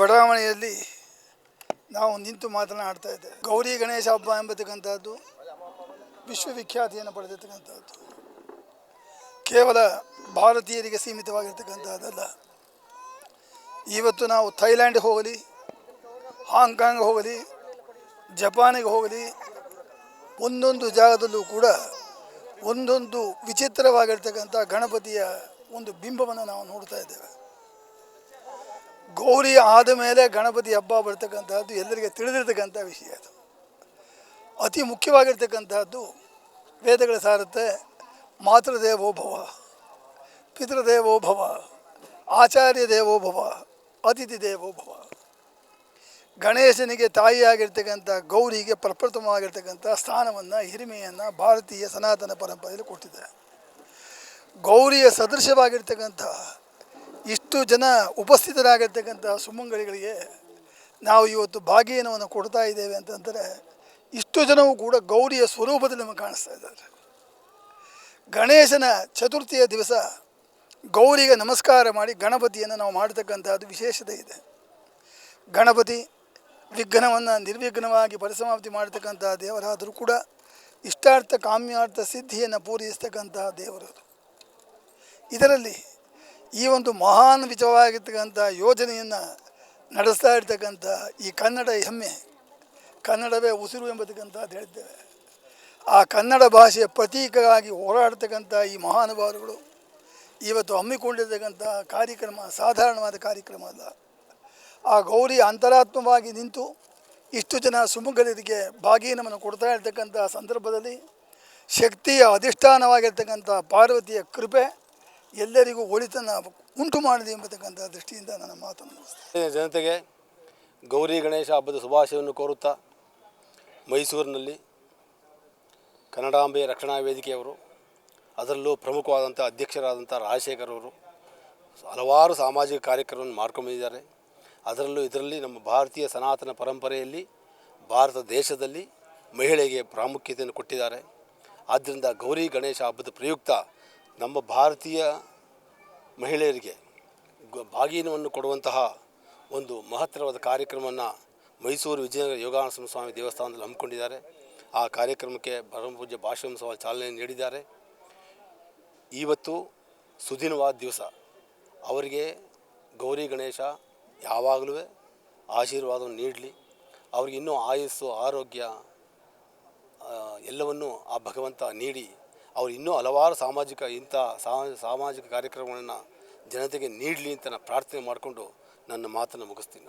ಬಡಾವಣೆಯಲ್ಲಿ ನಾವು ನಿಂತು ಮಾತನಾಡ್ತಾ ಇದ್ದೇವೆ. ಗೌರಿ ಗಣೇಶ ಹಬ್ಬ ಎಂಬತಕ್ಕಂಥದ್ದು ವಿಶ್ವವಿಖ್ಯಾತಿಯನ್ನು ಪಡೆದಿರ್ತಕ್ಕಂಥದ್ದು ಕೇವಲ ಭಾರತೀಯರಿಗೆ ಸೀಮಿತವಾಗಿರ್ತಕ್ಕಂಥದ್ದಲ್ಲ. ಇವತ್ತು ನಾವು ಥೈಲ್ಯಾಂಡ್ ಹೋಗಲಿ, ಹಾಂಗ್ಕಾಂಗ್ ಹೋಗಲಿ, ಜಪಾನಿಗೆ ಹೋಗಲಿ, ಒಂದೊಂದು ಜಾಗದಲ್ಲೂ ಕೂಡ ಒಂದೊಂದು ವಿಚಿತ್ರವಾಗಿರ್ತಕ್ಕಂಥ ಗಣಪತಿಯ ಒಂದು ಬಿಂಬವನ್ನು ನಾವು ನೋಡ್ತಾ ಇದ್ದೇವೆ. ಗೌರಿ ಆದ ಮೇಲೆ ಗಣಪತಿ ಹಬ್ಬ ಬರ್ತಕ್ಕಂಥದ್ದು ಎಲ್ಲರಿಗೆ ತಿಳಿದಿರ್ತಕ್ಕಂಥ ವಿಷಯ. ಅದು ಅತಿ ಮುಖ್ಯವಾಗಿರ್ತಕ್ಕಂಥದ್ದು ವೇದಗಳ ಸಾರುತ್ತೆ. ಮಾತೃದೇವೋಭವ, ಪಿತೃದೇವೋಭವ, ಆಚಾರ್ಯ ದೇವೋಭವ, ಅತಿಥಿ ದೇವೋಭವ. ಗಣೇಶನಿಗೆ ತಾಯಿಯಾಗಿರ್ತಕ್ಕಂಥ ಗೌರಿಗೆ ಪ್ರಪ್ರಥಮವಾಗಿರ್ತಕ್ಕಂಥ ಸ್ಥಾನವನ್ನು, ಹಿರಿಮೆಯನ್ನು ಭಾರತೀಯ ಸನಾತನ ಪರಂಪರೆಯಲ್ಲಿ ಕೊಟ್ಟಿದ್ದಾರೆ. ಗೌರಿಯ ಸದೃಶವಾಗಿರ್ತಕ್ಕಂಥ ಇಷ್ಟು ಜನ ಉಪಸ್ಥಿತರಾಗಿರ್ತಕ್ಕಂಥ ಸುಮಂಗಲಿಗಳಿಗೆ ನಾವು ಇವತ್ತು ಭಾಗ್ಯವನ್ನು ಕೊಡ್ತಾ ಇದ್ದೇವೆ ಅಂತಂದರೆ ಇಷ್ಟು ಜನವೂ ಕೂಡ ಗೌರಿಯ ಸ್ವರೂಪದಲ್ಲಿ ನಮಗೆ ಕಾಣಿಸ್ತಾ ಇದ್ದಾರೆ. ಗಣೇಶನ ಚತುರ್ಥಿಯ ದಿವಸ ಗೌರಿಗೆ ನಮಸ್ಕಾರ ಮಾಡಿ ಗಣಪತಿಯನ್ನು ನಾವು ಮಾಡ್ತಕ್ಕಂಥದ್ದು ವಿಶೇಷತೆ ಇದೆ. ಗಣಪತಿ ವಿಘ್ನವನ್ನು ನಿರ್ವಿಘ್ನವಾಗಿ ಪರಿಸಮಾಪ್ತಿ ಮಾಡತಕ್ಕಂಥ ದೇವರಾದರೂ ಕೂಡ ಇಷ್ಟಾರ್ಥ ಕಾಮ್ಯಾರ್ಥ ಸಿದ್ಧಿಯನ್ನು ಪೂರೈಸ್ತಕ್ಕಂಥ ದೇವರು. ಇದರಲ್ಲಿ ಈ ಒಂದು ಮಹಾನ್ ವಿಚಾರವಾಗಿರ್ತಕ್ಕಂಥ ಯೋಜನೆಯನ್ನು ನಡೆಸ್ತಾ ಇರ್ತಕ್ಕಂಥ ಈ ಕನ್ನಡ ಹೆಮ್ಮೆ, ಕನ್ನಡವೇ ಉಸಿರು ಎಂಬತಕ್ಕಂಥದ್ದು ಹೇಳಿದ್ದೇವೆ. ಆ ಕನ್ನಡ ಭಾಷೆಯ ಪ್ರತೀಕವಾಗಿ ಹೋರಾಡ್ತಕ್ಕಂಥ ಈ ಮಹಾನುಭಾವರುಗಳು ಇವತ್ತು ಹಮ್ಮಿಕೊಂಡಿರ್ತಕ್ಕಂಥ ಕಾರ್ಯಕ್ರಮ ಸಾಧಾರಣವಾದ ಕಾರ್ಯಕ್ರಮ ಅಲ್ಲ. ಆ ಗೌರಿ ಅಂತರಾತ್ಮವಾಗಿ ನಿಂತು ಇಷ್ಟು ಜನ ಸುಮಂಗಲರಿಗೆ ಭಾಗ್ಯನವನ್ನು ಕೊಡ್ತಾ ಇರ್ತಕ್ಕಂಥ ಸಂದರ್ಭದಲ್ಲಿ ಶಕ್ತಿಯ ಅಧಿಷ್ಠಾನವಾಗಿರ್ತಕ್ಕಂಥ ಪಾರ್ವತಿಯ ಕೃಪೆ ಎಲ್ಲರಿಗೂ ಒಳಿತನ್ನು ಉಂಟು ಮಾಡಿದೆ ಎಂಬತಕ್ಕಂಥ ದೃಷ್ಟಿಯಿಂದ ನನ್ನ ಮಾತನ್ನು ಮುಗಿಸ್ತೇನೆ. ಜನತೆಗೆ ಗೌರಿ ಗಣೇಶ ಹಬ್ಬದ ಶುಭಾಶಯವನ್ನು ಕೋರುತ್ತಾ ಮೈಸೂರಿನಲ್ಲಿ ಕನ್ನಡಾಂಬೆ ರಕ್ಷಣಾ ವೇದಿಕೆಯವರು, ಅದರಲ್ಲೂ ಪ್ರಮುಖವಾದಂಥ ಅಧ್ಯಕ್ಷರಾದಂಥ ರಾಜಶೇಖರ್ ಅವರು ಹಲವಾರು ಸಾಮಾಜಿಕ ಕಾರ್ಯಕ್ರಮವನ್ನು ಮಾಡ್ಕೊಂಡಿದ್ದಾರೆ. ಇದರಲ್ಲಿ ನಮ್ಮ ಭಾರತೀಯ ಸನಾತನ ಪರಂಪರೆಯಲ್ಲಿ ಭಾರತ ದೇಶದಲ್ಲಿ ಮಹಿಳೆಗೆ ಪ್ರಾಮುಖ್ಯತೆಯನ್ನು ಕೊಟ್ಟಿದ್ದಾರೆ. ಆದ್ದರಿಂದ ಗೌರಿ ಗಣೇಶ ಹಬ್ಬದ ಪ್ರಯುಕ್ತ ನಮ್ಮ ಭಾರತೀಯ ಮಹಿಳೆಯರಿಗೆ ಭಾಗ್ಯವನ್ನು ಕೊಡುವಂತಹ ಒಂದು ಮಹತ್ತರವಾದ ಕಾರ್ಯಕ್ರಮವನ್ನು ಮೈಸೂರು ವಿಜಯನಗರ ಯೋಗಾನಂದ ಸ್ವಾಮಿ ದೇವಸ್ಥಾನದಲ್ಲಿ ಹಮ್ಮಿಕೊಂಡಿದ್ದಾರೆ. ಆ ಕಾರ್ಯಕ್ರಮಕ್ಕೆ ಪರಮಪೂಜ್ಯ ಭಾಷಣ ಸ್ವಾಮಿ ಚಾಲನೆ ನೀಡಿದ್ದಾರೆ. ಇವತ್ತು ಸುದಿನವಾದ ದಿವಸ ಅವರಿಗೆ ಗೌರಿ ಗಣೇಶ ಯಾವಾಗಲೂ ಆಶೀರ್ವಾದವನ್ನು ನೀಡಲಿ. ಅವ್ರಿಗೆ ಇನ್ನೂ ಆಯುಸ್ಸು, ಆರೋಗ್ಯ ಎಲ್ಲವನ್ನೂ ಆ ಭಗವಂತ ನೀಡಿ ಅವರು ಇನ್ನೂ ಹಲವಾರು ಸಾಮಾಜಿಕ ಕಾರ್ಯಕ್ರಮಗಳನ್ನು ಜನತೆಗೆ ನೀಡಲಿ ಅಂತ ನಾನು ಪ್ರಾರ್ಥನೆ ಮಾಡಿಕೊಂಡು ನನ್ನ ಮಾತನ್ನು ಮುಗಿಸ್ತೀನಿ.